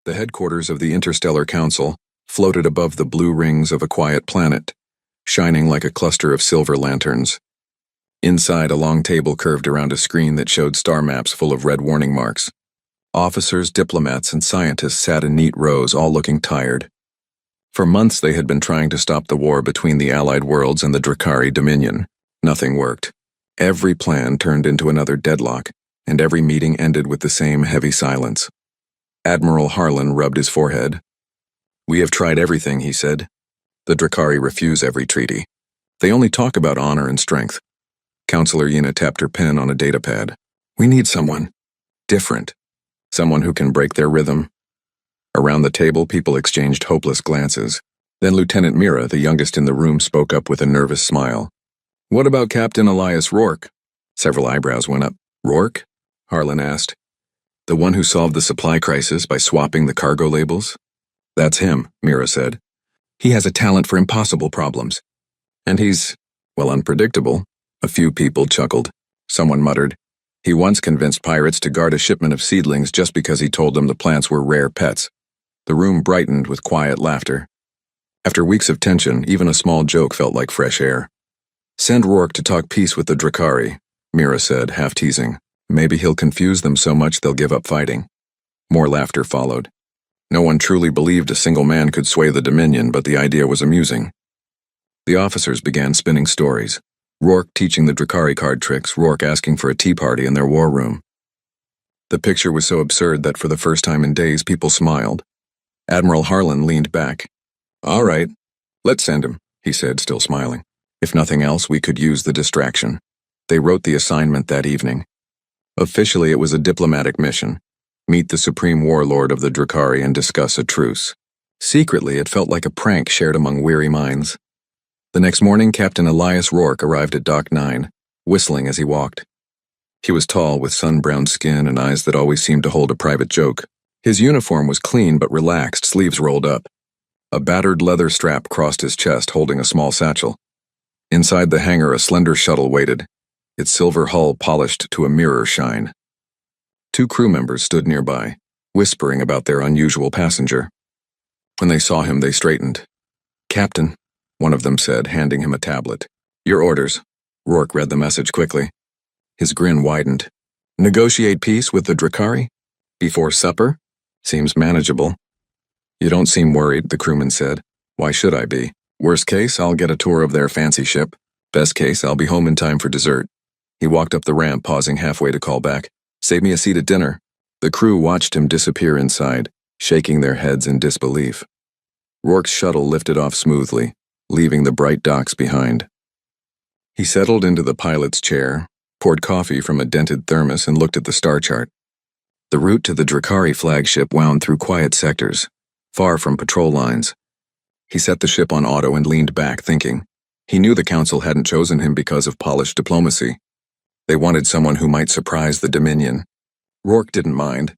The headquarters of the Interstellar Council floated above the blue rings of a quiet planet, shining like a cluster of silver lanterns. Inside, a long table curved around a screen that showed star maps full of red warning marks. Officers, diplomats, and scientists sat in neat rows, all looking tired. For months they had been trying to stop the war between the Allied worlds and the Drakari Dominion. Nothing worked. Every plan turned into another deadlock, and every meeting ended with the same heavy silence. Admiral Harlan rubbed his forehead. "We have tried everything," he said. "The Drakari refuse every treaty. They only talk about honor and strength." Counselor Yina tapped her pen on a datapad. "We need someone different. Someone who can break their rhythm." Around the table, people exchanged hopeless glances. Then Lieutenant Mira, the youngest in the room, spoke up with a nervous smile. "What about Captain Elias Rourke?" Several eyebrows went up. "Rourke?" Harlan asked. "The one who solved the supply crisis by swapping the cargo labels?" "That's him," Mira said. "He has a talent for impossible problems. And he's, well, unpredictable." A few people chuckled. Someone muttered, "He once convinced pirates to guard a shipment of seedlings just because he told them the plants were rare pets." The room brightened with quiet laughter. After weeks of tension, even a small joke felt like fresh air. "Send Rourke to talk peace with the Drakari," Mira said, half teasing. "Maybe he'll confuse them so much they'll give up fighting." More laughter followed. No one truly believed a single man could sway the Dominion, but the idea was amusing. The officers began spinning stories. Rourke teaching the Drakari card tricks, Rourke asking for a tea party in their war room. The picture was so absurd that for the first time in days people smiled. Admiral Harlan leaned back. "All right, let's send him," he said, still smiling. "If nothing else, we could use the distraction." They wrote the assignment that evening. Officially, it was a diplomatic mission. Meet the Supreme Warlord of the Drakari and discuss a truce. Secretly, it felt like a prank shared among weary minds. The next morning, Captain Elias Rourke arrived at Dock 9, whistling as he walked. He was tall, with sun-browned skin and eyes that always seemed to hold a private joke. His uniform was clean but relaxed, sleeves rolled up. A battered leather strap crossed his chest, holding a small satchel. Inside the hangar, a slender shuttle waited, its silver hull polished to a mirror shine. Two crew members stood nearby, whispering about their unusual passenger. When they saw him, they straightened. "Captain," one of them said, handing him a tablet. "Your orders." Rourke read the message quickly. His grin widened. "Negotiate peace with the Drakari? Before supper? Seems manageable." "You don't seem worried," the crewman said. "Why should I be? Worst case, I'll get a tour of their fancy ship. Best case, I'll be home in time for dessert." He walked up the ramp, pausing halfway to call back. "Save me a seat at dinner." The crew watched him disappear inside, shaking their heads in disbelief. Rourke's shuttle lifted off smoothly, leaving the bright docks behind. He settled into the pilot's chair, poured coffee from a dented thermos, and looked at the star chart. The route to the Drakari flagship wound through quiet sectors, far from patrol lines. He set the ship on auto and leaned back, thinking. He knew the Council hadn't chosen him because of polished diplomacy. They wanted someone who might surprise the Dominion. Rourke didn't mind.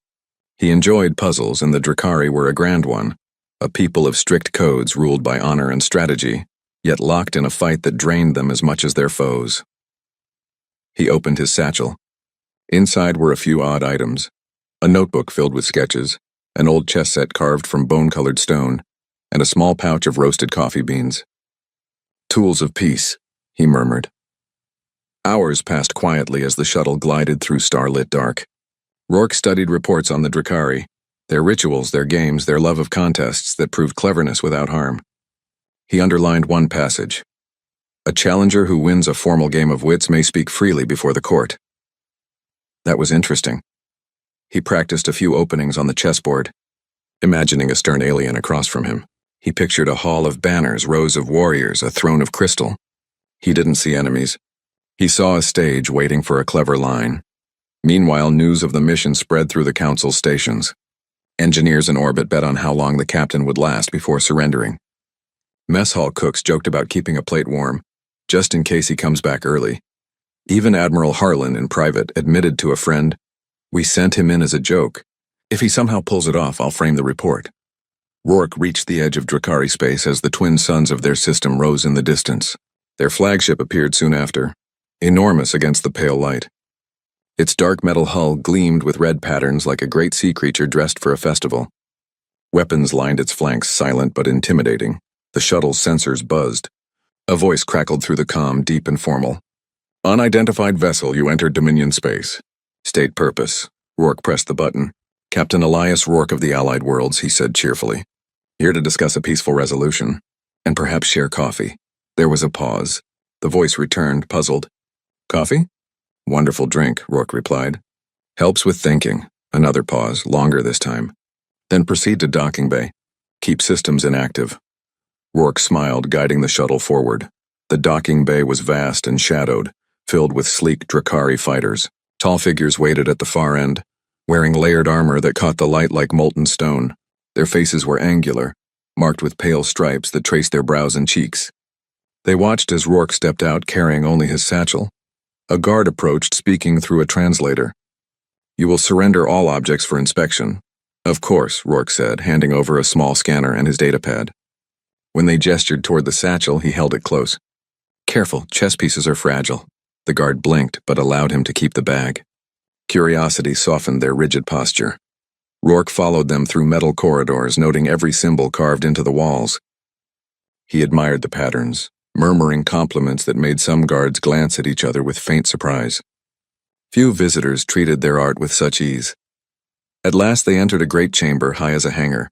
He enjoyed puzzles, and the Drakari were a grand one, a people of strict codes ruled by honor and strategy, yet locked in a fight that drained them as much as their foes. He opened his satchel. Inside were a few odd items. A notebook filled with sketches, an old chess set carved from bone-colored stone, and a small pouch of roasted coffee beans. "Tools of peace," he murmured. Hours passed quietly as the shuttle glided through starlit dark. Rourke studied reports on the Drakari, their rituals, their games, their love of contests that proved cleverness without harm. He underlined one passage. "A challenger who wins a formal game of wits may speak freely before the court." That was interesting. He practiced a few openings on the chessboard, imagining a stern alien across from him. He pictured a hall of banners, rows of warriors, a throne of crystal. He didn't see enemies. He saw a stage waiting for a clever line. Meanwhile, news of the mission spread through the Council's stations. Engineers in orbit bet on how long the captain would last before surrendering. Mess hall cooks joked about keeping a plate warm, just in case he comes back early. Even Admiral Harlan, in private, admitted to a friend, "We sent him in as a joke. If he somehow pulls it off, I'll frame the report." Rourke reached the edge of Drakari space as the twin suns of their system rose in the distance. Their flagship appeared soon after, enormous against the pale light. Its dark metal hull gleamed with red patterns like a great sea creature dressed for a festival. Weapons lined its flanks, silent but intimidating. The shuttle's sensors buzzed. A voice crackled through the comm, deep and formal. Unidentified vessel, you entered Dominion space. State purpose. Rourke pressed the button. Captain Elias Rourke of the Allied Worlds, he said cheerfully. Here to discuss a peaceful resolution. And perhaps share coffee. There was a pause. The voice returned, puzzled. Coffee? Wonderful drink, Rourke replied. Helps with thinking. Another pause, longer this time. Then proceed to docking bay. Keep systems inactive. Rourke smiled, guiding the shuttle forward. The docking bay was vast and shadowed, filled with sleek Drakari fighters. Tall figures waited at the far end, wearing layered armor that caught the light like molten stone. Their faces were angular, marked with pale stripes that traced their brows and cheeks. They watched as Rourke stepped out carrying only his satchel. A guard approached, speaking through a translator. You will surrender all objects for inspection. Of course, Rourke said, handing over a small scanner and his datapad. When they gestured toward the satchel, he held it close. Careful, chess pieces are fragile. The guard blinked, but allowed him to keep the bag. Curiosity softened their rigid posture. Rourke followed them through metal corridors, noting every symbol carved into the walls. He admired the patterns, murmuring compliments that made some guards glance at each other with faint surprise. Few visitors treated their art with such ease. At last they entered a great chamber high as a hangar.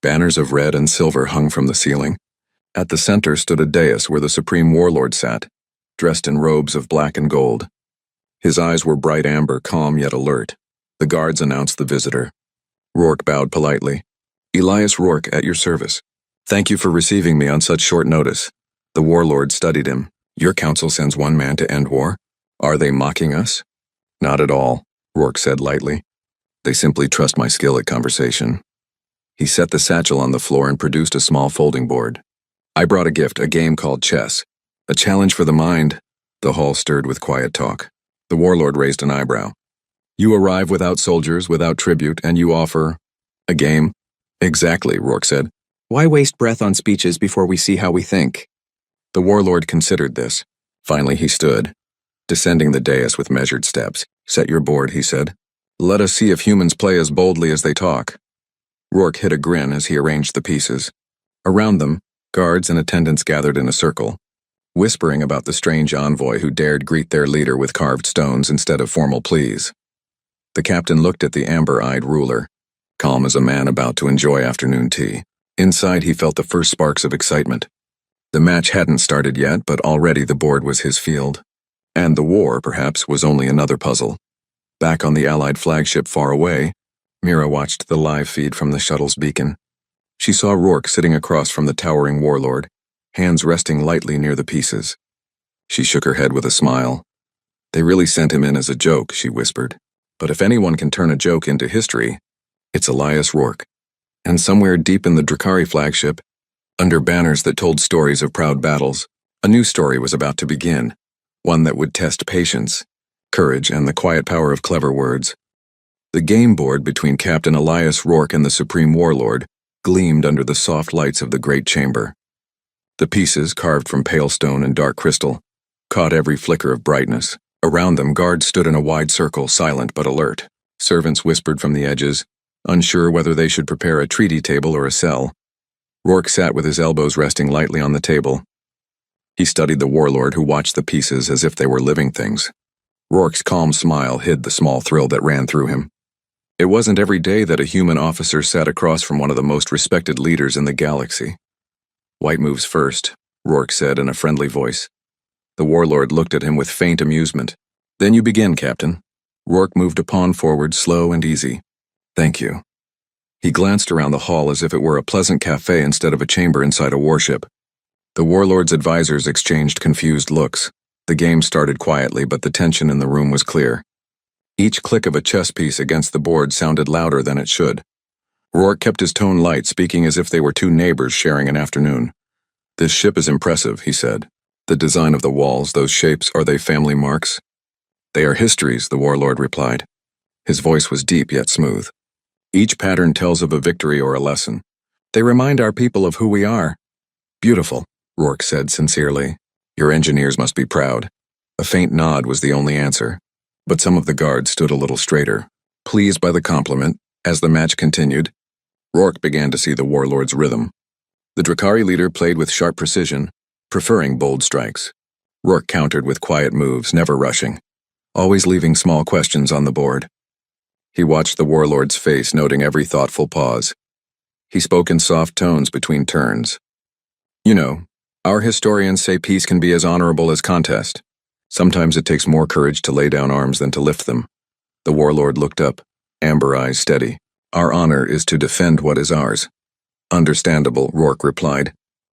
Banners of red and silver hung from the ceiling. At the center stood a dais where the Supreme Warlord sat, dressed in robes of black and gold. His eyes were bright amber, calm yet alert. The guards announced the visitor. Rourke bowed politely. Elias Rourke, at your service. Thank you for receiving me on such short notice. The warlord studied him. Your council sends one man to end war? Are they mocking us? Not at all, Rourke said lightly. They simply trust my skill at conversation. He set the satchel on the floor and produced a small folding board. I brought a gift, a game called chess. A challenge for the mind. The hall stirred with quiet talk. The warlord raised an eyebrow. You arrive without soldiers, without tribute, and you offer a game? Exactly, Rourke said. Why waste breath on speeches before we see how we think? The warlord considered this. Finally he stood, descending the dais with measured steps. Set your board, he said. Let us see if humans play as boldly as they talk. Rourke hid a grin as he arranged the pieces. Around them, guards and attendants gathered in a circle, whispering about the strange envoy who dared greet their leader with carved stones instead of formal pleas. The captain looked at the amber-eyed ruler, calm as a man about to enjoy afternoon tea. Inside he felt the first sparks of excitement. The match hadn't started yet, but already the board was his field. And the war, perhaps, was only another puzzle. Back on the Allied flagship far away, Mira watched the live feed from the shuttle's beacon. She saw Rourke sitting across from the towering warlord, hands resting lightly near the pieces. She shook her head with a smile. They really sent him in as a joke, she whispered. But if anyone can turn a joke into history, it's Elias Rourke. And somewhere deep in the Drakari flagship, under banners that told stories of proud battles, a new story was about to begin, one that would test patience, courage, and the quiet power of clever words. The game board between Captain Elias Rourke and the Supreme Warlord gleamed under the soft lights of the great chamber. The pieces, carved from pale stone and dark crystal, caught every flicker of brightness. Around them, guards stood in a wide circle, silent but alert. Servants whispered from the edges, unsure whether they should prepare a treaty table or a cell. Rourke sat with his elbows resting lightly on the table. He studied the warlord, who watched the pieces as if they were living things. Rourke's calm smile hid the small thrill that ran through him. It wasn't every day that a human officer sat across from one of the most respected leaders in the galaxy. White moves first, Rourke said in a friendly voice. The warlord looked at him with faint amusement. Then you begin, Captain. Rourke moved a pawn forward, slow and easy. Thank you. He glanced around the hall as if it were a pleasant cafe instead of a chamber inside a warship. The warlord's advisors exchanged confused looks. The game started quietly, but the tension in the room was clear. Each click of a chess piece against the board sounded louder than it should. Rourke kept his tone light, speaking as if they were two neighbors sharing an afternoon. This ship is impressive, he said. The design of the walls, those shapes, are they family marks? They are histories, the warlord replied. His voice was deep yet smooth. Each pattern tells of a victory or a lesson. They remind our people of who we are. Beautiful, Rourke said sincerely. Your engineers must be proud. A faint nod was the only answer, but some of the guards stood a little straighter, pleased by the compliment. As the match continued, Rourke began to see the warlord's rhythm. The Drakari leader played with sharp precision, preferring bold strikes. Rourke countered with quiet moves, never rushing, always leaving small questions on the board. He watched the warlord's face, noting every thoughtful pause. He spoke in soft tones between turns. You know, our historians say peace can be as honorable as contest. Sometimes it takes more courage to lay down arms than to lift them. The warlord looked up, amber eyes steady. Our honor is to defend what is ours. Understandable, Rourke replied.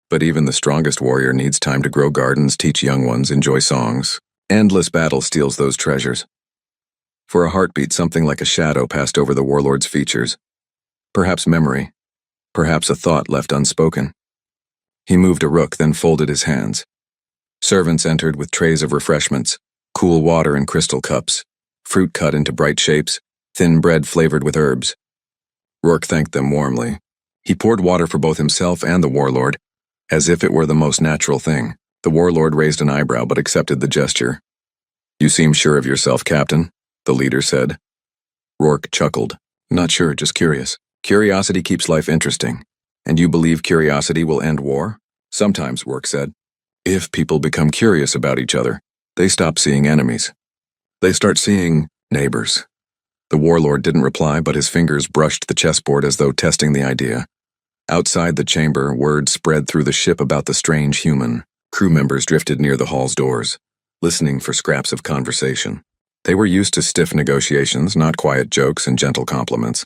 But even the strongest warrior needs time to grow gardens, teach young ones, enjoy songs. Endless battle steals those treasures. For a heartbeat, something like a shadow passed over the warlord's features. Perhaps memory. Perhaps a thought left unspoken. He moved a rook, then folded his hands. Servants entered with trays of refreshments, cool water in crystal cups, fruit cut into bright shapes, thin bread flavored with herbs. Rourke thanked them warmly. He poured water for both himself and the warlord, as if it were the most natural thing. The warlord raised an eyebrow but accepted the gesture. You seem sure of yourself, Captain, the leader said. Rourke chuckled. Not sure, just curious. Curiosity keeps life interesting. And you believe curiosity will end war? Sometimes, Rourke said. If people become curious about each other, they stop seeing enemies. They start seeing neighbors. The warlord didn't reply, but his fingers brushed the chessboard as though testing the idea. Outside the chamber, word spread through the ship about the strange human. Crew members drifted near the hall's doors, listening for scraps of conversation. They were used to stiff negotiations, not quiet jokes and gentle compliments.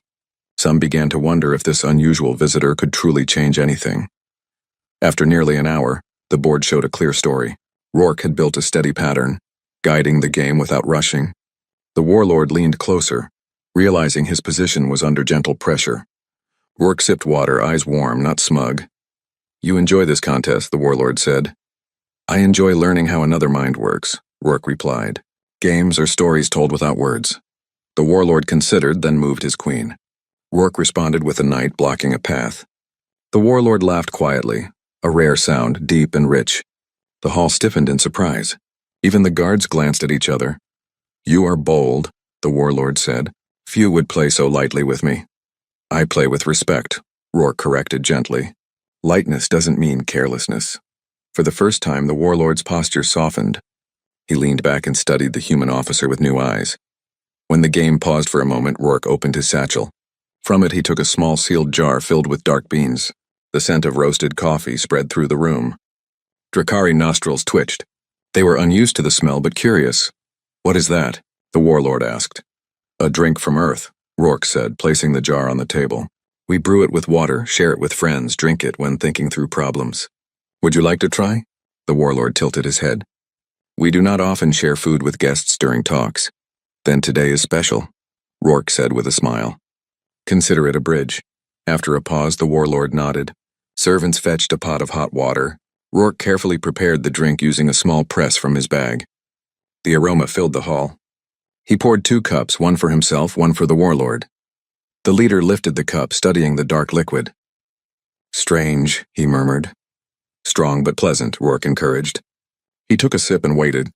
Some began to wonder if this unusual visitor could truly change anything. After nearly an hour, the board showed a clear story. Rourke had built a steady pattern, guiding the game without rushing. The warlord leaned closer, realizing his position was under gentle pressure. Rourke sipped water, eyes warm, not smug. You enjoy this contest, the warlord said. I enjoy learning how another mind works, Rourke replied. Games are stories told without words. The warlord considered, then moved his queen. Rourke responded with a knight blocking a path. The warlord laughed quietly, a rare sound, deep and rich. The hall stiffened in surprise. Even the guards glanced at each other. You are bold, the warlord said. Few would play so lightly with me. I play with respect, Rourke corrected gently. Lightness doesn't mean carelessness. For the first time, the warlord's posture softened. He leaned back and studied the human officer with new eyes. When the game paused for a moment, Rourke opened his satchel. From it, he took a small sealed jar filled with dark beans. The scent of roasted coffee spread through the room. Drakari nostrils twitched. They were unused to the smell, but curious. What is that? The warlord asked. A drink from Earth, Rourke said, placing the jar on the table. We brew it with water, share it with friends, drink it when thinking through problems. Would you like to try? The warlord tilted his head. We do not often share food with guests during talks. Then today is special, Rourke said with a smile. Consider it a bridge. After a pause, the warlord nodded. Servants fetched a pot of hot water. Rourke carefully prepared the drink using a small press from his bag. The aroma filled the hall. He poured 2 cups, one for himself, one for the warlord. The leader lifted the cup, studying the dark liquid. Strange, he murmured. Strong but pleasant, Rourke encouraged. He took a sip and waited.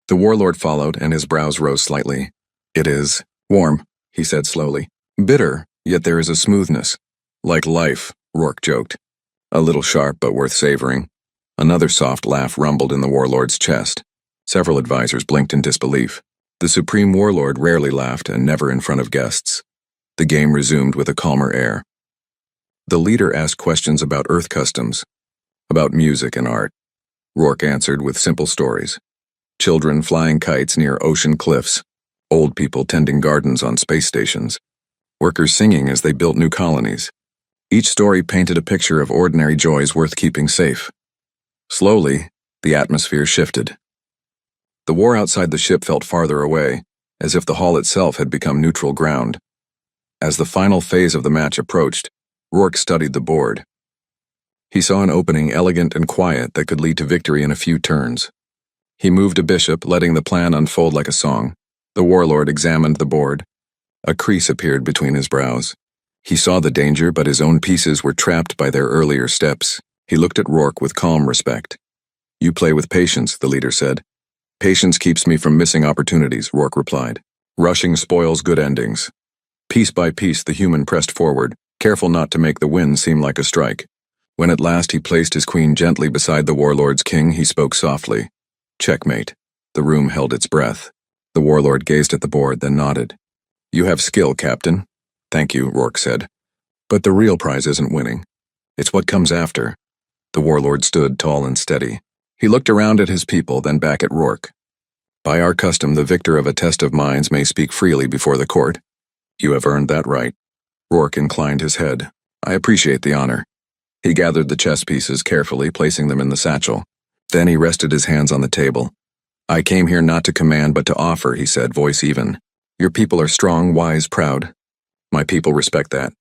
The warlord followed, and his brows rose slightly. It is warm, he said slowly. Bitter, yet there is a smoothness. Like life, Rourke joked. A little sharp, but worth savoring. Another soft laugh rumbled in the warlord's chest. Several advisors blinked in disbelief. The supreme warlord rarely laughed, and never in front of guests. The game resumed with a calmer air. The leader asked questions about Earth customs, about music and art. Rourke answered with simple stories. Children flying kites near ocean cliffs, old people tending gardens on space stations, workers singing as they built new colonies. Each story painted a picture of ordinary joys worth keeping safe. Slowly, the atmosphere shifted. The war outside the ship felt farther away, as if the hall itself had become neutral ground. As the final phase of the match approached, Rourke studied the board. He saw an opening elegant and quiet that could lead to victory in a few turns. He moved a bishop, letting the plan unfold like a song. The warlord examined the board. A crease appeared between his brows. He saw the danger, but his own pieces were trapped by their earlier steps. He looked at Rourke with calm respect. You play with patience, the leader said. Patience keeps me from missing opportunities, Rourke replied. Rushing spoils good endings. Piece by piece, the human pressed forward, careful not to make the win seem like a strike. When at last he placed his queen gently beside the warlord's king, he spoke softly. Checkmate. The room held its breath. The warlord gazed at the board, then nodded. You have skill, Captain. Thank you, Rourke said. But the real prize isn't winning. It's what comes after. The warlord stood tall and steady. He looked around at his people, then back at Rourke. By our custom, the victor of a test of minds may speak freely before the court. You have earned that right. Rourke inclined his head. I appreciate the honor. He gathered the chess pieces carefully, placing them in the satchel. Then he rested his hands on the table. I came here not to command but to offer, he said, voice even. Your people are strong, wise, proud. My people respect that.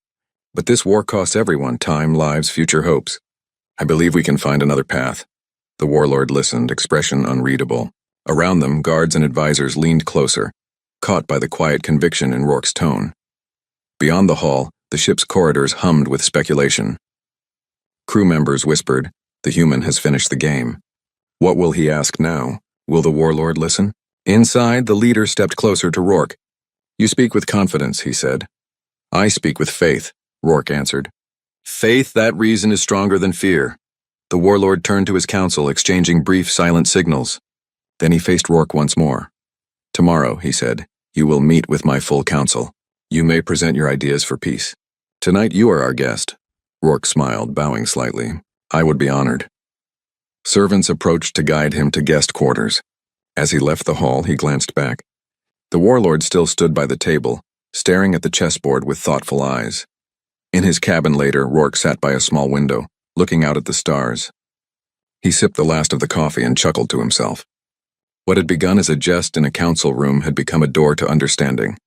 But this war costs everyone time, lives, future hopes. I believe we can find another path. The warlord listened, expression unreadable. Around them, guards and advisors leaned closer, caught by the quiet conviction in Rourke's tone. Beyond the hall, the ship's corridors hummed with speculation. Crew members whispered, the human has finished the game. What will he ask now? Will the warlord listen? Inside, the leader stepped closer to Rourke. You speak with confidence, he said. I speak with faith, Rourke answered. Faith, that reason is stronger than fear. The warlord turned to his council, exchanging brief, silent signals. Then he faced Rourke once more. Tomorrow, he said, you will meet with my full council. You may present your ideas for peace. Tonight you are our guest. Rourke smiled, bowing slightly. I would be honored. Servants approached to guide him to guest quarters. As he left the hall, he glanced back. The warlord still stood by the table, staring at the chessboard with thoughtful eyes. In his cabin later, Rourke sat by a small window, looking out at the stars. He sipped the last of the coffee and chuckled to himself. What had begun as a jest in a council room had become a door to understanding.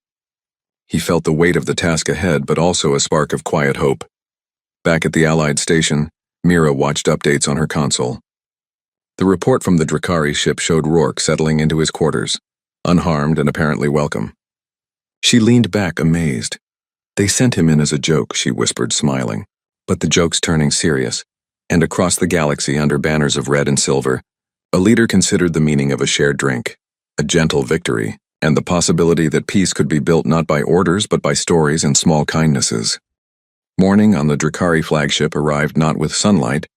He felt the weight of the task ahead, but also a spark of quiet hope. Back at the Allied station, Mira watched updates on her console. The report from the Drakari ship showed Rourke settling into his quarters, unharmed and apparently welcome. She leaned back, amazed. They sent him in as a joke, she whispered, smiling. But the joke's turning serious, and across the galaxy under banners of red and silver, a leader considered the meaning of a shared drink, a gentle victory, and the possibility that peace could be built not by orders but by stories and small kindnesses. Morning on the Drakari flagship arrived not with sunlight,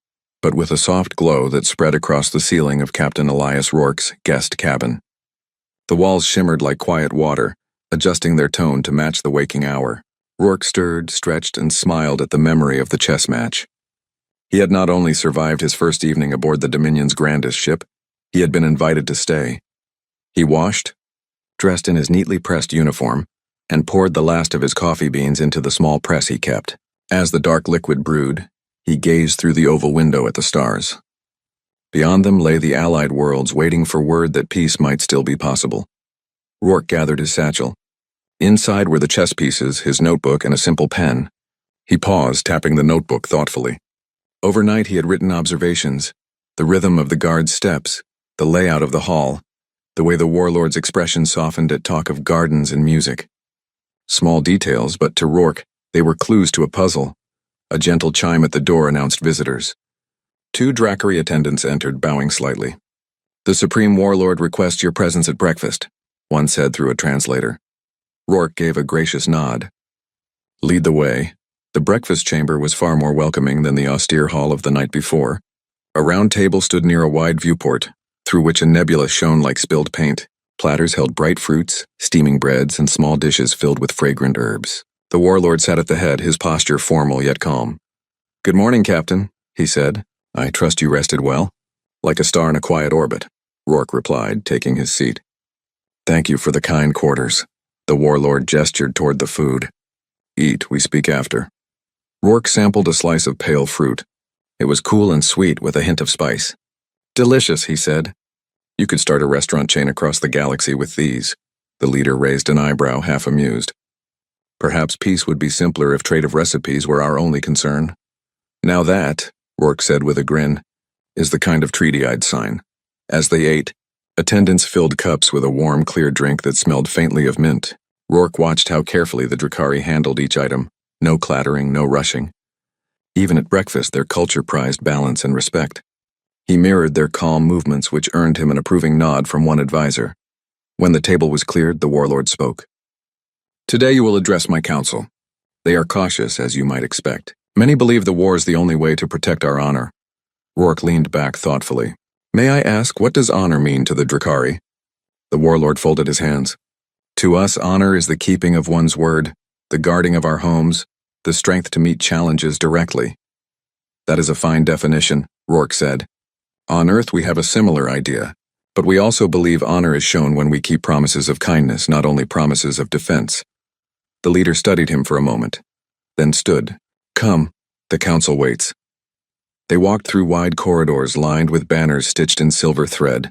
but with a soft glow that spread across the ceiling of Captain Elias Rourke's guest cabin. The walls shimmered like quiet water, adjusting their tone to match the waking hour. Rourke stirred, stretched, and smiled at the memory of the chess match. He had not only survived his first evening aboard the Dominion's grandest ship, he had been invited to stay. He washed, dressed in his neatly pressed uniform, and poured the last of his coffee beans into the small press he kept. As the dark liquid brewed, he gazed through the oval window at the stars. Beyond them lay the Allied worlds, waiting for word that peace might still be possible. Rourke gathered his satchel. Inside were the chess pieces, his notebook, and a simple pen. He paused, tapping the notebook thoughtfully. Overnight he had written observations, the rhythm of the guard's steps, the layout of the hall, the way the warlord's expression softened at talk of gardens and music. Small details, but to Rourke, they were clues to a puzzle. A gentle chime at the door announced visitors. 2 Drakari attendants entered, bowing slightly. The Supreme Warlord requests your presence at breakfast, one said through a translator. Rourke gave a gracious nod. Lead the way. The breakfast chamber was far more welcoming than the austere hall of the night before. A round table stood near a wide viewport, through which a nebula shone like spilled paint. Platters held bright fruits, steaming breads, and small dishes filled with fragrant herbs. The warlord sat at the head, his posture formal yet calm. Good morning, Captain, he said. I trust you rested well? Like a star in a quiet orbit, Rourke replied, taking his seat. Thank you for the kind quarters. The warlord gestured toward the food. Eat, we speak after. Rourke sampled a slice of pale fruit. It was cool and sweet with a hint of spice. Delicious, he said. You could start a restaurant chain across the galaxy with these. The leader raised an eyebrow, half amused. Perhaps peace would be simpler if trade of recipes were our only concern. Now that, Rourke said with a grin, is the kind of treaty I'd sign. As they ate, attendants filled cups with a warm, clear drink that smelled faintly of mint. Rourke watched how carefully the Drakari handled each item. No clattering, no rushing. Even at breakfast, their culture prized balance and respect. He mirrored their calm movements, which earned him an approving nod from one advisor. When the table was cleared, the warlord spoke. Today you will address my council. They are cautious, as you might expect. Many believe the war is the only way to protect our honor. Rourke leaned back thoughtfully. May I ask, what does honor mean to the Drakari? The warlord folded his hands. To us, honor is the keeping of one's word, the guarding of our homes, the strength to meet challenges directly. That is a fine definition, Rourke said. On Earth we have a similar idea, but we also believe honor is shown when we keep promises of kindness, not only promises of defense. The leader studied him for a moment, then stood. Come, the council waits. They walked through wide corridors lined with banners stitched in silver thread.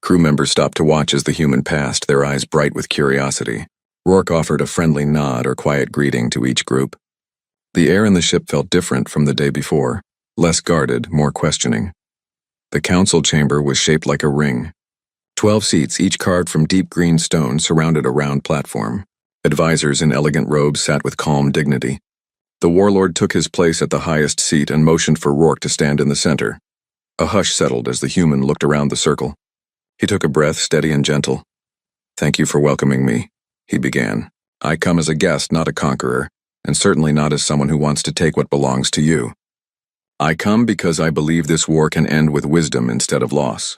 Crew members stopped to watch as the human passed, their eyes bright with curiosity. Rourke offered a friendly nod or quiet greeting to each group. The air in the ship felt different from the day before, less guarded, more questioning. The council chamber was shaped like a ring. 12 seats, each carved from deep green stone, surrounded a round platform. Advisors in elegant robes sat with calm dignity. The warlord took his place at the highest seat and motioned for Rourke to stand in the center. A hush settled as the human looked around the circle. He took a breath, steady and gentle. Thank you for welcoming me, he began. I come as a guest, not a conqueror, and certainly not as someone who wants to take what belongs to you. I come because I believe this war can end with wisdom instead of loss.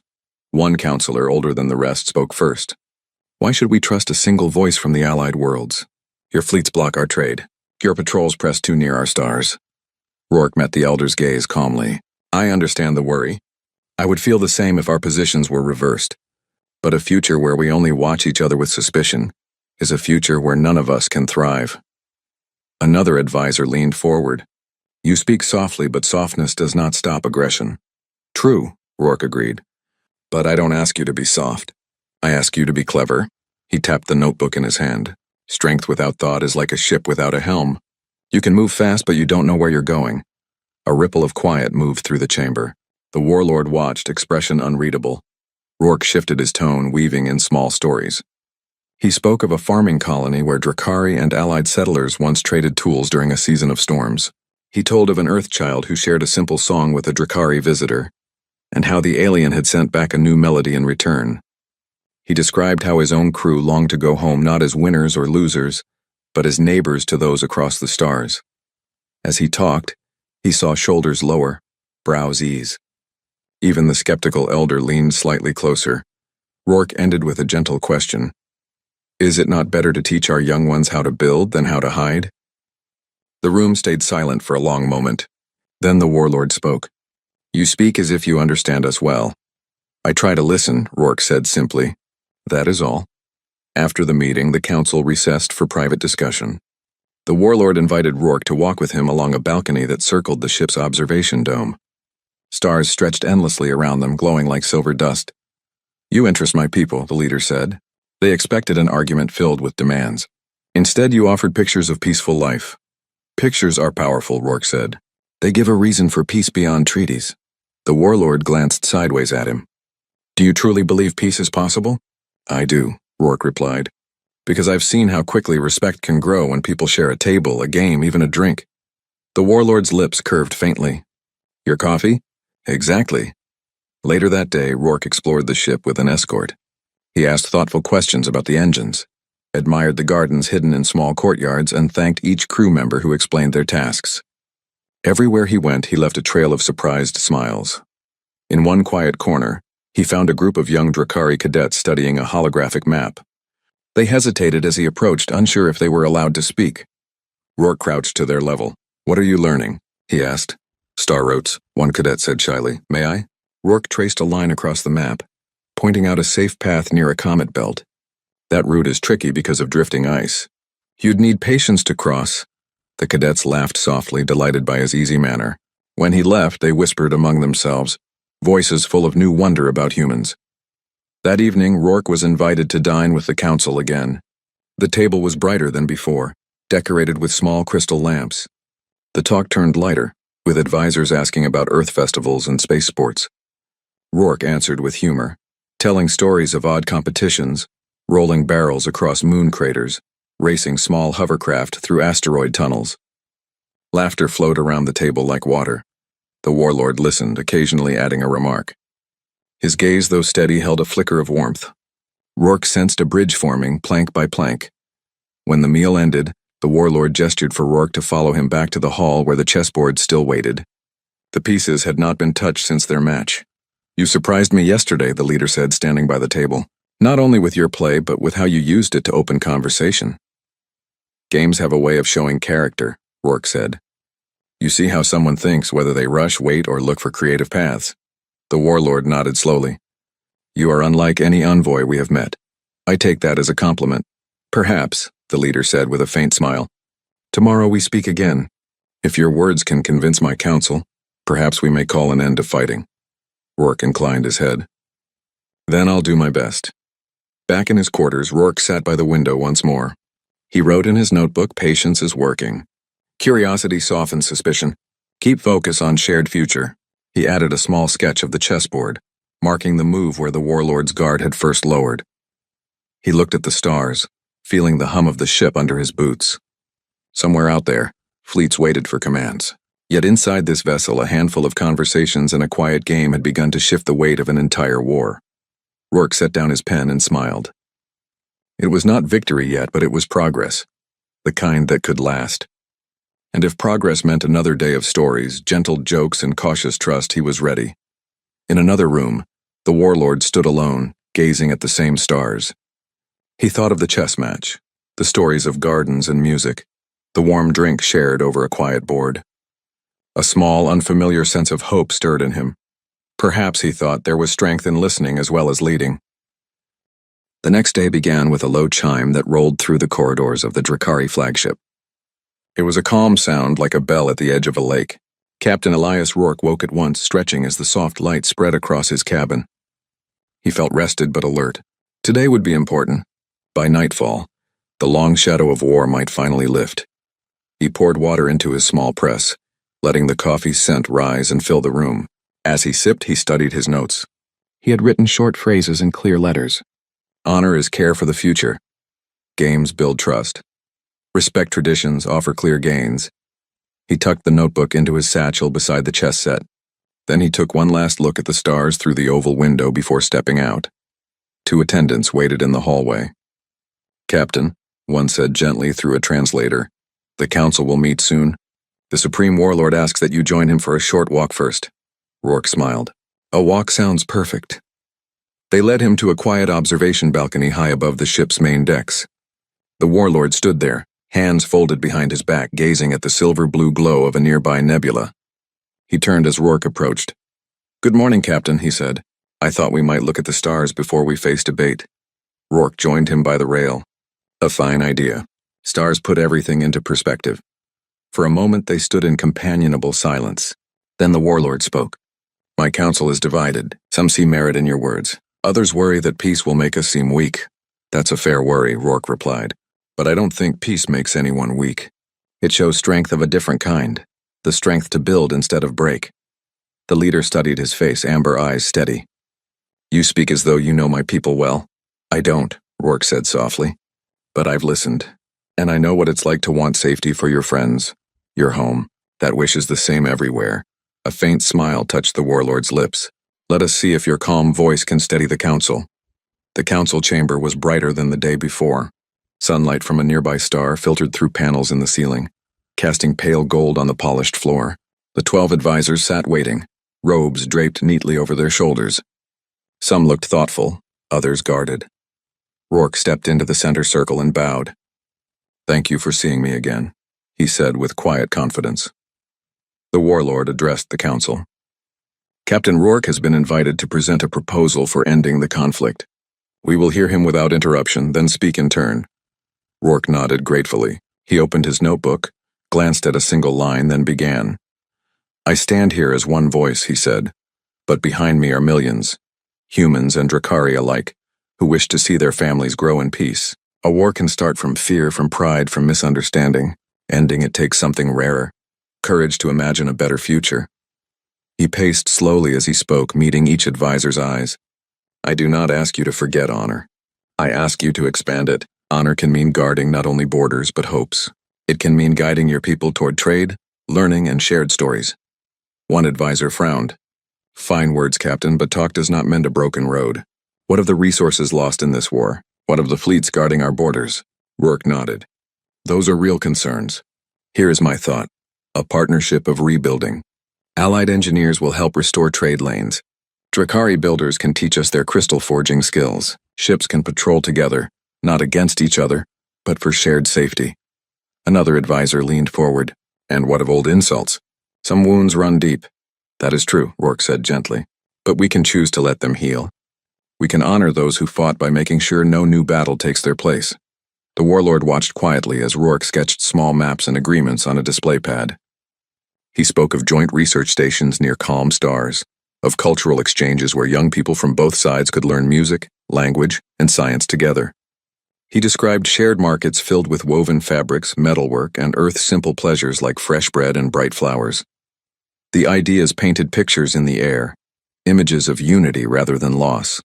One counselor, older than the rest, spoke first. Why should we trust a single voice from the allied worlds? Your fleets block our trade. Your patrols press too near our stars. Rourke met the elder's gaze calmly. I understand the worry. I would feel the same if our positions were reversed. But a future where we only watch each other with suspicion is a future where none of us can thrive. Another advisor leaned forward. You speak softly, but softness does not stop aggression. True, Rourke agreed. But I don't ask you to be soft. I ask you to be clever. He tapped the notebook in his hand. Strength without thought is like a ship without a helm. You can move fast, but you don't know where you're going. A ripple of quiet moved through the chamber. The warlord watched, expression unreadable. Rourke shifted his tone, weaving in small stories. He spoke of a farming colony where Drakari and allied settlers once traded tools during a season of storms. He told of an Earthchild who shared a simple song with a Drakari visitor, and how the alien had sent back a new melody in return. He described how his own crew longed to go home not as winners or losers, but as neighbors to those across the stars. As he talked, he saw shoulders lower, brows ease. Even the skeptical elder leaned slightly closer. Rourke ended with a gentle question. Is it not better to teach our young ones how to build than how to hide? The room stayed silent for a long moment. Then the warlord spoke. You speak as if you understand us well. I try to listen, Rourke said simply. That is all. After the meeting, the council recessed for private discussion. The warlord invited Rourke to walk with him along a balcony that circled the ship's observation dome. Stars stretched endlessly around them, glowing like silver dust. You interest my people, the leader said. They expected an argument filled with demands. Instead, you offered pictures of peaceful life. Pictures are powerful, Rourke said. They give a reason for peace beyond treaties. The warlord glanced sideways at him. Do you truly believe peace is possible? I do, Rourke replied. Because I've seen how quickly respect can grow when people share a table, a game, even a drink. The warlord's lips curved faintly. Your coffee? Exactly. Later that day, Rourke explored the ship with an escort. He asked thoughtful questions about the engines, admired the gardens hidden in small courtyards, and thanked each crew member who explained their tasks. Everywhere he went, he left a trail of surprised smiles. In one quiet corner, he found a group of young Drakari cadets studying a holographic map. They hesitated as he approached, unsure if they were allowed to speak. Rourke crouched to their level. What are you learning? He asked. Star routes, one cadet said shyly. May I? Rourke traced a line across the map, pointing out a safe path near a comet belt. That route is tricky because of drifting ice. You'd need patience to cross. The cadets laughed softly, delighted by his easy manner. When he left, they whispered among themselves, voices full of new wonder about humans. That evening, Rourke was invited to dine with the council again. The table was brighter than before, decorated with small crystal lamps. The talk turned lighter, with advisors asking about Earth festivals and space sports. Rourke answered with humor, telling stories of odd competitions, rolling barrels across moon craters, racing small hovercraft through asteroid tunnels. Laughter flowed around the table like water. The warlord listened, occasionally adding a remark. His gaze, though steady, held a flicker of warmth. Rourke sensed a bridge forming, plank by plank. When the meal ended, The warlord gestured for Rourke to follow him back to the hall where the chessboard still waited. The pieces had not been touched since their match. "You surprised me yesterday," the leader said, standing by the table. "Not only with your play, but with how you used it to open conversation." "Games have a way of showing character," Rourke said. "You see how someone thinks, whether they rush, wait, or look for creative paths." The warlord nodded slowly. "You are unlike any envoy we have met. I take that as a compliment." "Perhaps," the leader said with a faint smile. "Tomorrow we speak again. If your words can convince my council, perhaps we may call an end to fighting." Rourke inclined his head. "Then I'll do my best." Back in his quarters, Rourke sat by the window once more. He wrote in his notebook, "Patience is working. Curiosity softens suspicion. Keep focus on shared future." He added a small sketch of the chessboard, marking the move where the warlord's guard had first lowered. He looked at the stars, feeling the hum of the ship under his boots. Somewhere out there, fleets waited for commands. Yet inside this vessel, a handful of conversations and a quiet game had begun to shift the weight of an entire war. Rourke set down his pen and smiled. It was not victory yet, but it was progress, the kind that could last. And if progress meant another day of stories, gentle jokes, and cautious trust, he was ready. In another room, the warlord stood alone, gazing at the same stars. He thought of the chess match, the stories of gardens and music, the warm drink shared over a quiet board. A small, unfamiliar sense of hope stirred in him. Perhaps, he thought, there was strength in listening as well as leading. The next day began with a low chime that rolled through the corridors of the Drakari flagship. It was a calm sound like a bell at the edge of a lake. Captain Elias Rourke woke at once, stretching as the soft light spread across his cabin. He felt rested but alert. Today would be important. By nightfall, the long shadow of war might finally lift. He poured water into his small press, letting the coffee scent rise and fill the room. As he sipped, he studied his notes. He had written short phrases in clear letters. Honor is care for the future. Games build trust. Respect traditions, offer clear gains. He tucked the notebook into his satchel beside the chess set. Then he took one last look at the stars through the oval window before stepping out. 2 attendants waited in the hallway. "Captain," one said gently through a translator, "the council will meet soon. The Supreme Warlord asks that you join him for a short walk first." Rourke smiled. "A walk sounds perfect." They led him to a quiet observation balcony high above the ship's main decks. The warlord stood there, hands folded behind his back, gazing at the silver-blue glow of a nearby nebula. He turned as Rourke approached. "Good morning, Captain," he said. "I thought we might look at the stars before we face debate." Rourke joined him by the rail. "A fine idea. Stars put everything into perspective." For a moment they stood in companionable silence. Then the warlord spoke. "My council is divided. Some see merit in your words. Others worry that peace will make us seem weak." "That's a fair worry," Rourke replied. "But I don't think peace makes anyone weak. It shows strength of a different kind, the strength to build instead of break." The leader studied his face, amber eyes steady. "You speak as though you know my people well." "I don't," Rourke said softly. "But I've listened, and I know what it's like to want safety for your friends, your home. That wish is the same everywhere." A faint smile touched the warlord's lips. "Let us see if your calm voice can steady the council." The council chamber was brighter than the day before. Sunlight from a nearby star filtered through panels in the ceiling, casting pale gold on the polished floor. The 12 advisors sat waiting, robes draped neatly over their shoulders. Some looked thoughtful, others guarded. Rourke stepped into the center circle and bowed. "Thank you for seeing me again," he said with quiet confidence. The warlord addressed the council. "Captain Rourke has been invited to present a proposal for ending the conflict. We will hear him without interruption, then speak in turn." Rourke nodded gratefully. He opened his notebook, glanced at a single line, then began. "I stand here as one voice," he said, "but behind me are millions, humans and Drakari alike, who wish to see their families grow in peace. A war can start from fear, from pride, from misunderstanding. Ending it takes something rarer, courage to imagine a better future." He paced slowly as he spoke, meeting each advisor's eyes. "I do not ask you to forget honor. I ask you to expand it. Honor can mean guarding not only borders but hopes. It can mean guiding your people toward trade, learning, and shared stories." One advisor frowned. "Fine words, Captain, but talk does not mend a broken road. What of the resources lost in this war? What of the fleets guarding our borders?" Rourke nodded. Those are real concerns. Here is my thought. A partnership of rebuilding. Allied engineers will help restore trade lanes. Drakari builders can teach us their crystal forging skills. Ships can patrol together, not against each other, but for shared safety. Another advisor leaned forward. And what of old insults? Some wounds run deep. That is true, Rourke said gently. But we can choose to let them heal. We can honor those who fought by making sure no new battle takes their place. The warlord watched quietly as Rourke sketched small maps and agreements on a display pad. He spoke of joint research stations near calm stars, of cultural exchanges where young people from both sides could learn music, language, and science together. He described shared markets filled with woven fabrics, metalwork, and earth's simple pleasures like fresh bread and bright flowers. The ideas painted pictures in the air, images of unity rather than loss.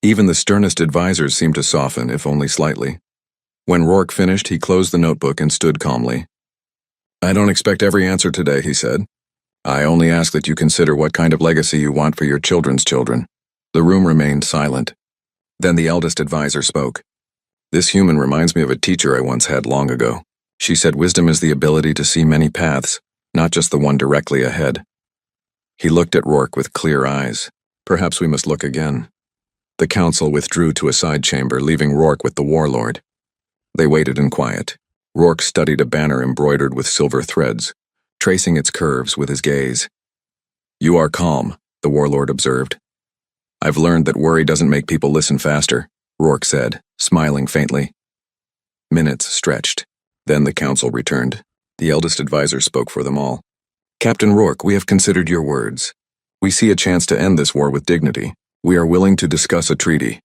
Even the sternest advisors seemed to soften, if only slightly. When Rourke finished, he closed the notebook and stood calmly. I don't expect every answer today, he said. I only ask that you consider what kind of legacy you want for your children's children. The room remained silent. Then the eldest advisor spoke. This human reminds me of a teacher I once had long ago. She said wisdom is the ability to see many paths, not just the one directly ahead. He looked at Rourke with clear eyes. Perhaps we must look again. The council withdrew to a side chamber, leaving Rourke with the warlord. They waited in quiet. Rourke studied a banner embroidered with silver threads, tracing its curves with his gaze. You are calm, the warlord observed. I've learned that worry doesn't make people listen faster, Rourke said, smiling faintly. Minutes stretched. Then the council returned. The eldest advisor spoke for them all. Captain Rourke, we have considered your words. We see a chance to end this war with dignity. We are willing to discuss a treaty.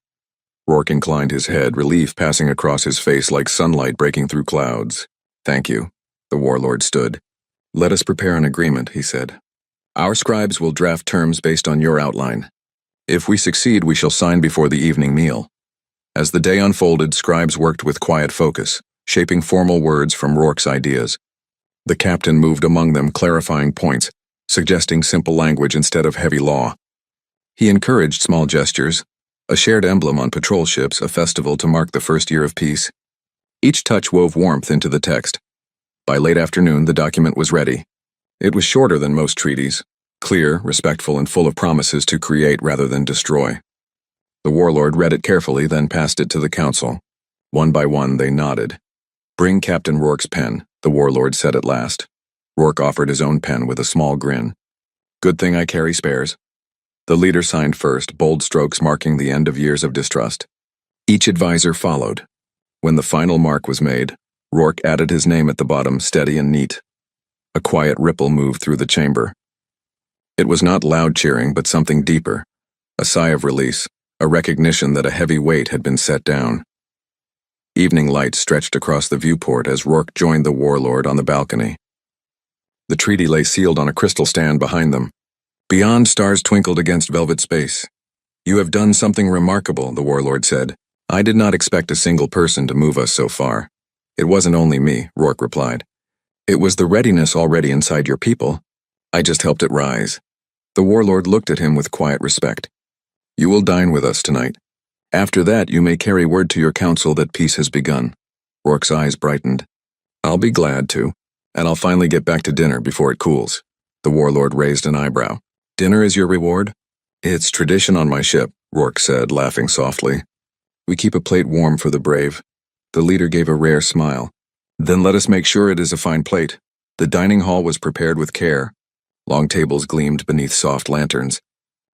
Rourke inclined his head, relief passing across his face like sunlight breaking through clouds. Thank you. The warlord stood. Let us prepare an agreement, he said. Our scribes will draft terms based on your outline. If we succeed, we shall sign before the evening meal. As the day unfolded, scribes worked with quiet focus, shaping formal words from Rourke's ideas. The captain moved among them, clarifying points, suggesting simple language instead of heavy law. He encouraged small gestures, a shared emblem on patrol ships, a festival to mark the first year of peace. Each touch wove warmth into the text. By late afternoon, the document was ready. It was shorter than most treaties, clear, respectful, and full of promises to create rather than destroy. The warlord read it carefully, then passed it to the council. One by one, they nodded. Bring Captain Rourke's pen, the warlord said at last. Rourke offered his own pen with a small grin. Good thing I carry spares. The leader signed first, bold strokes marking the end of years of distrust. Each advisor followed. When the final mark was made, Rourke added his name at the bottom, steady and neat. A quiet ripple moved through the chamber. It was not loud cheering, but something deeper. A sigh of release, a recognition that a heavy weight had been set down. Evening light stretched across the viewport as Rourke joined the warlord on the balcony. The treaty lay sealed on a crystal stand behind them. Beyond, stars twinkled against velvet space. You have done something remarkable, the warlord said. I did not expect a single person to move us so far. It wasn't only me, Rourke replied. It was the readiness already inside your people. I just helped it rise. The warlord looked at him with quiet respect. You will dine with us tonight. After that, you may carry word to your council that peace has begun. Rourke's eyes brightened. I'll be glad to, and I'll finally get back to dinner before it cools. The warlord raised an eyebrow. Dinner is your reward? It's tradition on my ship, Rourke said, laughing softly. We keep a plate warm for the brave. The leader gave a rare smile. Then let us make sure it is a fine plate. The dining hall was prepared with care. Long tables gleamed beneath soft lanterns.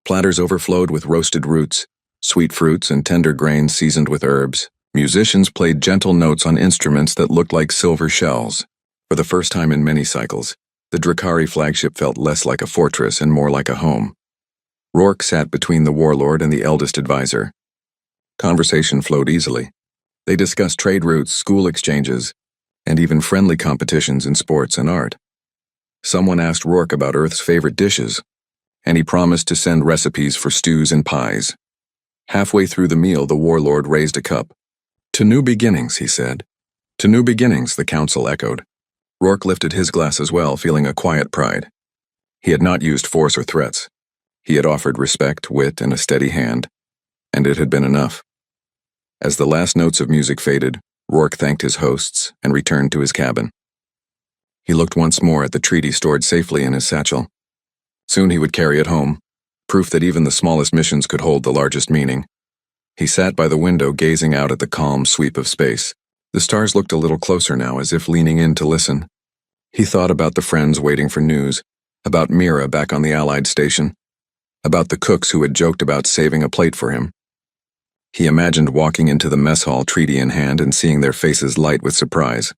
Platters overflowed with roasted roots, sweet fruits and tender grains seasoned with herbs. Musicians played gentle notes on instruments that looked like silver shells. For the first time in many cycles, the Drakari flagship felt less like a fortress and more like a home. Rourke sat between the warlord and the eldest advisor. Conversation flowed easily. They discussed trade routes, school exchanges, and even friendly competitions in sports and art. Someone asked Rourke about Earth's favorite dishes, and he promised to send recipes for stews and pies. Halfway through the meal, the warlord raised a cup. To new beginnings, he said. To new beginnings, the council echoed. Rourke lifted his glass as well, feeling a quiet pride. He had not used force or threats. He had offered respect, wit, and a steady hand, and it had been enough. As the last notes of music faded, Rourke thanked his hosts and returned to his cabin. He looked once more at the treaty stored safely in his satchel. Soon he would carry it home, proof that even the smallest missions could hold the largest meaning. He sat by the window gazing out at the calm sweep of space. The stars looked a little closer now, as if leaning in to listen. He thought about the friends waiting for news, about Mira back on the Allied station, about the cooks who had joked about saving a plate for him. He imagined walking into the mess hall, treaty in hand, and seeing their faces light with surprise.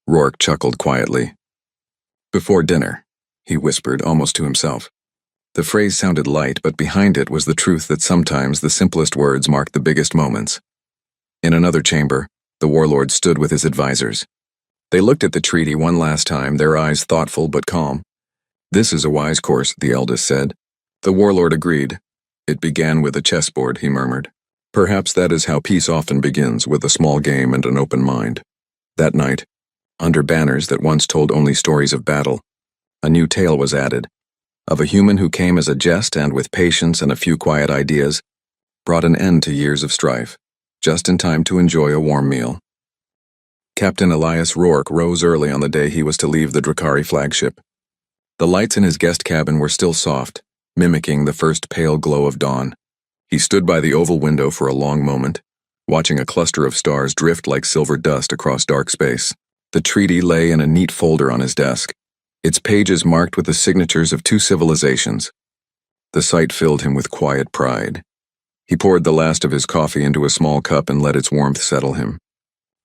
Rourke chuckled quietly. "Before dinner," he whispered, almost to himself. The phrase sounded light, but behind it was the truth that sometimes the simplest words mark the biggest moments. In another chamber, the warlord stood with his advisors. They looked at the treaty one last time, their eyes thoughtful but calm. "This is a wise course," the eldest said. The warlord agreed. "It began with a chessboard," he murmured. "Perhaps that is how peace often begins, with a small game and an open mind." That night, under banners that once told only stories of battle, a new tale was added, of a human who came as a jest and, with patience and a few quiet ideas, brought an end to years of strife, just in time to enjoy a warm meal. Captain Elias Rourke rose early on the day he was to leave the Drakari flagship. The lights in his guest cabin were still soft, mimicking the first pale glow of dawn. He stood by the oval window for a long moment, watching a cluster of stars drift like silver dust across dark space. The treaty lay in a neat folder on his desk, its pages marked with the signatures of two civilizations. The sight filled him with quiet pride. He poured the last of his coffee into a small cup and let its warmth settle him.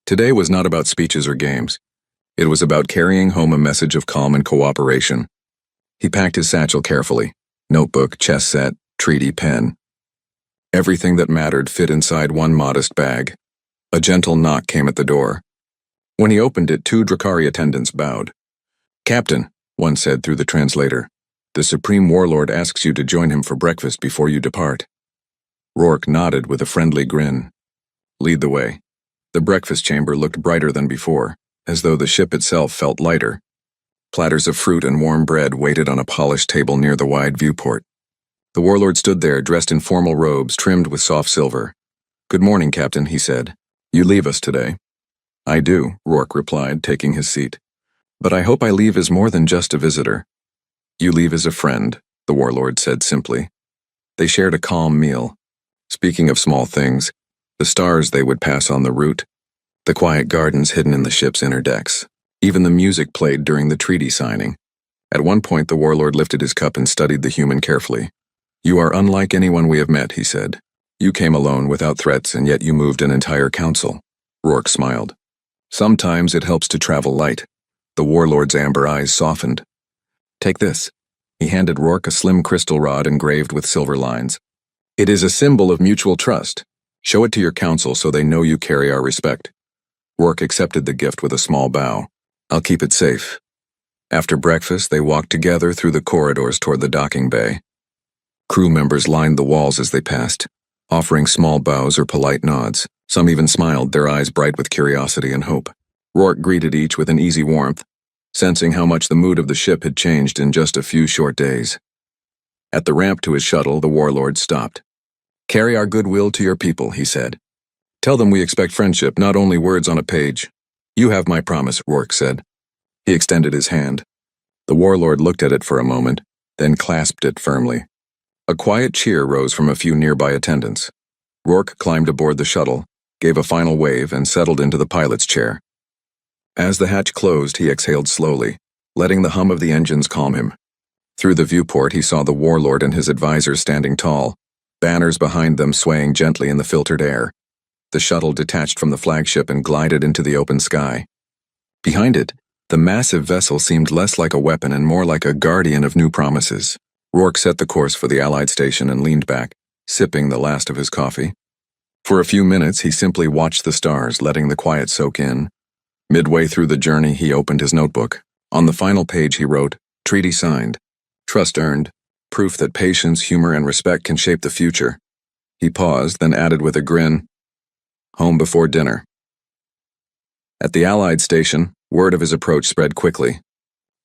Today was not about speeches or games. It was about carrying home a message of calm and cooperation. He packed his satchel carefully, notebook, chess set, treaty, pen. Everything that mattered fit inside one modest bag. A gentle knock came at the door. When he opened it, two Drakari attendants bowed. "Captain," one said through the translator, "the Supreme Warlord asks you to join him for breakfast before you depart." Rourke nodded with a friendly grin. "Lead the way." The breakfast chamber looked brighter than before, as though the ship itself felt lighter. Platters of fruit and warm bread waited on a polished table near the wide viewport. The warlord stood there, dressed in formal robes trimmed with soft silver. "Good morning, Captain," he said. "You leave us today." "I do," Rourke replied, taking his seat. "But I hope I leave as more than just a visitor." "You leave as a friend," the warlord said simply. They shared a calm meal. Speaking of small things, the stars they would pass on the route, the quiet gardens hidden in the ship's inner decks, even the music played during the treaty signing. At one point, the warlord lifted his cup and studied the human carefully. "You are unlike anyone we have met," he said. "You came alone without threats, and yet you moved an entire council." Rourke smiled. "Sometimes it helps to travel light." The warlord's amber eyes softened. "Take this." He handed Rourke a slim crystal rod engraved with silver lines. "It is a symbol of mutual trust. Show it to your council so they know you carry our respect." Rourke accepted the gift with a small bow. "I'll keep it safe." After breakfast, they walked together through the corridors toward the docking bay. Crew members lined the walls as they passed, offering small bows or polite nods. Some even smiled, their eyes bright with curiosity and hope. Rourke greeted each with an easy warmth, sensing how much the mood of the ship had changed in just a few short days. At the ramp to his shuttle, the warlord stopped. "Carry our goodwill to your people," he said. "Tell them we expect friendship, not only words on a page." "You have my promise," Rourke said. He extended his hand. The warlord looked at it for a moment, then clasped it firmly. A quiet cheer rose from a few nearby attendants. Rourke climbed aboard the shuttle, gave a final wave, and settled into the pilot's chair. As the hatch closed, he exhaled slowly, letting the hum of the engines calm him. Through the viewport, he saw the warlord and his advisors standing tall, banners behind them swaying gently in the filtered air. The shuttle detached from the flagship and glided into the open sky. Behind it, the massive vessel seemed less like a weapon and more like a guardian of new promises. Rourke set the course for the Allied station and leaned back, sipping the last of his coffee. For a few minutes, he simply watched the stars, letting the quiet soak in. Midway through the journey, he opened his notebook. On the final page, he wrote, "Treaty signed. Trust earned. Proof that patience, humor, and respect can shape the future." He paused, then added with a grin, "Home before dinner." At the Allied station, word of his approach spread quickly.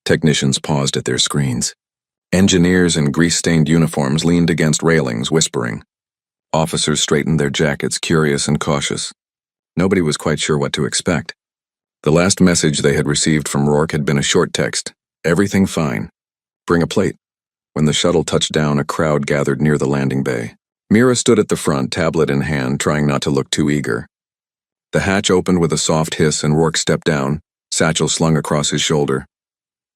Technicians paused at their screens. Engineers in grease-stained uniforms leaned against railings, whispering. Officers straightened their jackets, curious and cautious. Nobody was quite sure what to expect. The last message they had received from Rourke had been a short text. Everything fine. Bring a plate. When the shuttle touched down, a crowd gathered near the landing bay. Mira stood at the front, tablet in hand, trying not to look too eager. The hatch opened with a soft hiss and Rourke stepped down, satchel slung across his shoulder.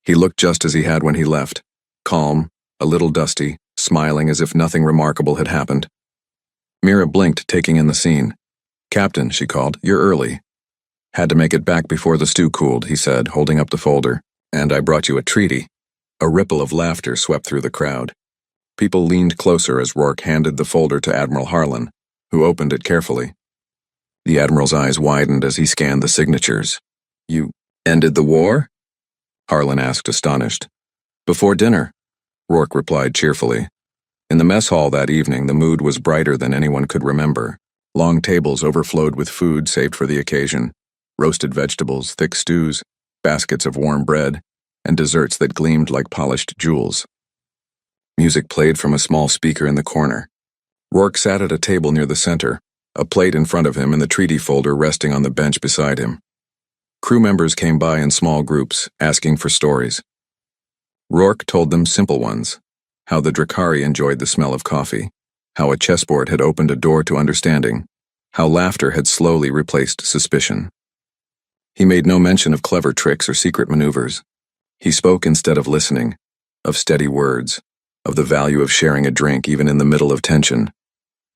He looked just as he had when he left, calm, a little dusty, smiling as if nothing remarkable had happened. Mira blinked, taking in the scene. "Captain," she called, "you're early." "Had to make it back before the stew cooled," he said, holding up the folder. "And I brought you a treaty." A ripple of laughter swept through the crowd. People leaned closer as Rourke handed the folder to Admiral Harlan, who opened it carefully. The Admiral's eyes widened as he scanned the signatures. "You ended the war?" Harlan asked, astonished. "Before dinner," Rourke replied cheerfully. In the mess hall that evening, the mood was brighter than anyone could remember. Long tables overflowed with food saved for the occasion. Roasted vegetables, thick stews, baskets of warm bread, and desserts that gleamed like polished jewels. Music played from a small speaker in the corner. Rourke sat at a table near the center, a plate in front of him and the treaty folder resting on the bench beside him. Crew members came by in small groups, asking for stories. Rourke told them simple ones: how the Drakari enjoyed the smell of coffee, how a chessboard had opened a door to understanding, how laughter had slowly replaced suspicion. He made no mention of clever tricks or secret maneuvers. He spoke instead of listening, of steady words, of the value of sharing a drink even in the middle of tension.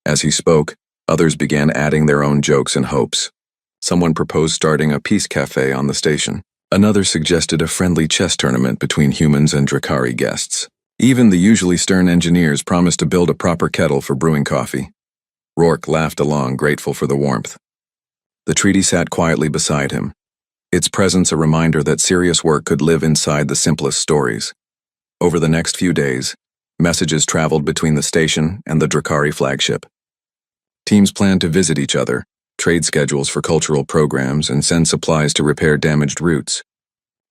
As he spoke, others began adding their own jokes and hopes. Someone proposed starting a peace cafe on the station. Another suggested a friendly chess tournament between humans and Drakari guests. Even the usually stern engineers promised to build a proper kettle for brewing coffee. Rourke laughed along, grateful for the warmth. The treaty sat quietly beside him, its presence a reminder that serious work could live inside the simplest stories. Over the next few days, messages traveled between the station and the Drakari flagship. Teams planned to visit each other, trade schedules for cultural programs, and send supplies to repair damaged routes.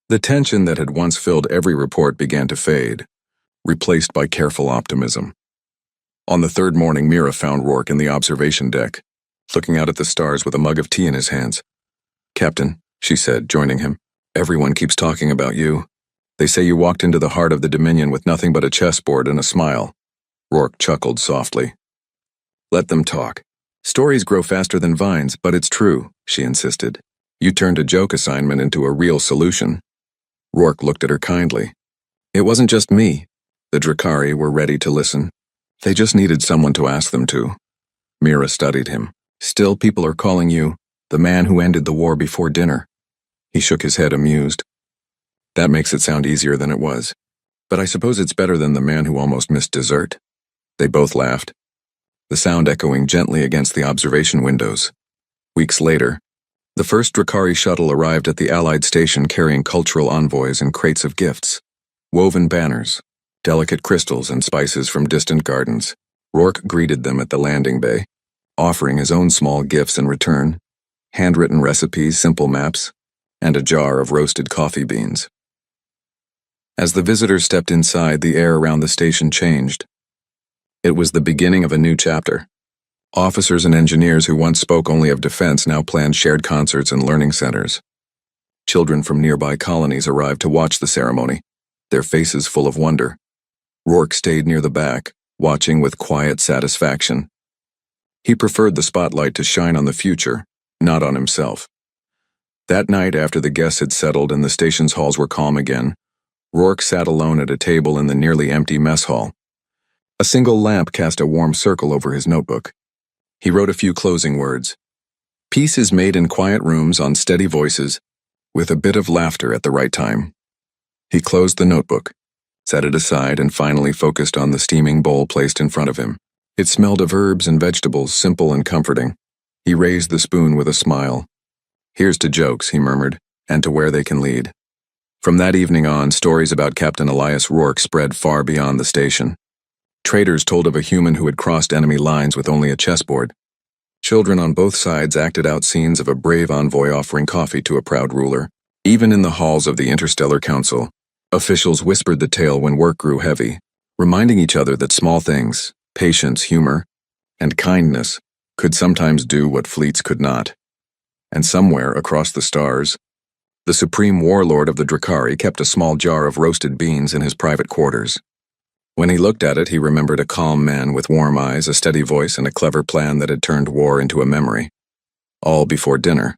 The tension that had once filled every report began to fade, replaced by careful optimism. On the third morning, Mira found Rourke in the observation deck, looking out at the stars with a mug of tea in his hands. "Captain," she said, joining him, "everyone keeps talking about you. They say you walked into the heart of the Dominion with nothing but a chessboard and a smile." Rourke chuckled softly. "Let them talk. Stories grow faster than vines, but it's true," she insisted. "You turned a joke assignment into a real solution." Rourke looked at her kindly. "It wasn't just me. The Drakari were ready to listen. They just needed someone to ask them to." Mira studied him. "Still, people are calling you the man who ended the war before dinner." He shook his head, amused. "That makes it sound easier than it was. But I suppose it's better than the man who almost missed dessert." They both laughed, the sound echoing gently against the observation windows. Weeks later, the first Drakari shuttle arrived at the Allied station carrying cultural envoys and crates of gifts, woven banners, delicate crystals and spices from distant gardens. Rourke greeted them at the landing bay, offering his own small gifts in return: handwritten recipes, simple maps, and a jar of roasted coffee beans. As the visitors stepped inside, the air around the station changed. It was the beginning of a new chapter. Officers and engineers who once spoke only of defense now planned shared concerts and learning centers. Children from nearby colonies arrived to watch the ceremony, their faces full of wonder. Rourke stayed near the back, watching with quiet satisfaction. He preferred the spotlight to shine on the future, not on himself. That night, after the guests had settled and the station's halls were calm again, Rourke sat alone at a table in the nearly empty mess hall. A single lamp cast a warm circle over his notebook. He wrote a few closing words. "Peace is made in quiet rooms on steady voices, with a bit of laughter at the right time." He closed the notebook, set it aside, and finally focused on the steaming bowl placed in front of him. It smelled of herbs and vegetables, simple and comforting. He raised the spoon with a smile. "Here's to jokes," he murmured, "and to where they can lead." From that evening on, stories about Captain Elias Rourke spread far beyond the station. Traders told of a human who had crossed enemy lines with only a chessboard. Children on both sides acted out scenes of a brave envoy offering coffee to a proud ruler. Even in the halls of the Interstellar Council, officials whispered the tale when work grew heavy, reminding each other that small things, patience, humor, and kindness, could sometimes do what fleets could not. And somewhere across the stars, the supreme warlord of the Drakari kept a small jar of roasted beans in his private quarters. When he looked at it, he remembered a calm man with warm eyes, a steady voice, and a clever plan that had turned war into a memory. All before dinner.